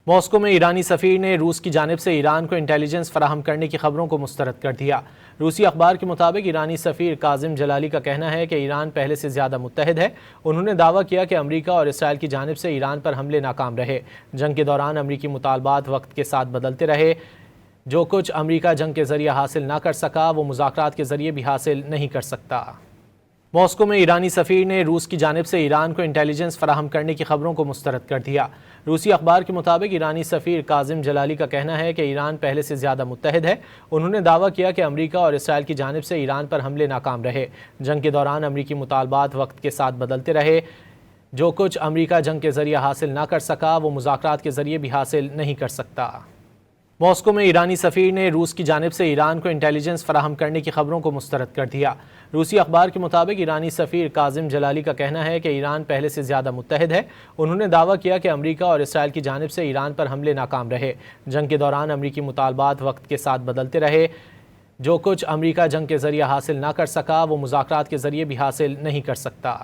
Moscow میں ایرانی سفیر نے روس کی جانب سے ایران کو انٹیلیجنس فراہم کرنے کی خبروں کو مسترد کر دیا۔ روسی اخبار کے مطابق ایرانی سفیر کاظم جلالی کا کہنا ہے کہ ایران پہلے سے زیادہ متحد ہے۔ انہوں نے دعویٰ کیا کہ امریکہ اور اسرائیل کی جانب سے ایران پر حملے ناکام رہے۔ جنگ کے دوران امریکی مطالبات وقت کے ساتھ بدلتے رہے۔ جو کچھ امریکہ جنگ کے ذریعے حاصل نہ کر سکا وہ مذاکرات کے ذریعے بھی حاصل نہیں کر سکتا۔ ماسکو میں ایرانی سفیر نے روس کی جانب سے ایران کو انٹیلیجنس فراہم کرنے کی خبروں کو مسترد کر دیا۔ روسی اخبار کے مطابق ایرانی سفیر کاظم جلالی کا کہنا ہے کہ ایران پہلے سے زیادہ متحد ہے۔ انہوں نے دعویٰ کیا کہ امریکہ اور اسرائیل کی جانب سے ایران پر حملے ناکام رہے۔ جنگ کے دوران امریکی مطالبات وقت کے ساتھ بدلتے رہے۔ جو کچھ امریکہ جنگ کے ذریعے حاصل نہ کر سکا وہ مذاکرات کے ذریعے بھی حاصل نہیں کر سکتا۔ ماسکو میں ایرانی سفیر نے روس کی جانب سے ایران کو انٹیلیجنس فراہم کرنے کی خبروں کو مسترد کر دیا۔ روسی اخبار کے مطابق ایرانی سفیر کاظم جلالی کا کہنا ہے کہ ایران پہلے سے زیادہ متحد ہے۔ انہوں نے دعویٰ کیا کہ امریکہ اور اسرائیل کی جانب سے ایران پر حملے ناکام رہے۔ جنگ کے دوران امریکی مطالبات وقت کے ساتھ بدلتے رہے۔ ماسکو میں ایرانی سفیر نے روس کی جانب سے ایران کو انٹیلیجنس فراہم کرنے کی خبروں کو مسترد کر دیا۔ روسی اخبار کے مطابق ایرانی سفیر کاظم جلالی کا کہنا ہے کہ ایران پہلے سے زیادہ متحد ہے۔ انہوں نے دعویٰ کیا کہ امریکہ اور اسرائیل کی جانب سے ایران پر حملے ناکام رہے۔ جنگ کے دوران امریکی مطالبات وقت کے ساتھ بدلتے رہے۔ جو کچھ امریکہ جنگ کے ذریعے حاصل نہ کر سکا وہ مذاکرات کے ذریعے بھی حاصل نہیں کر سکتا۔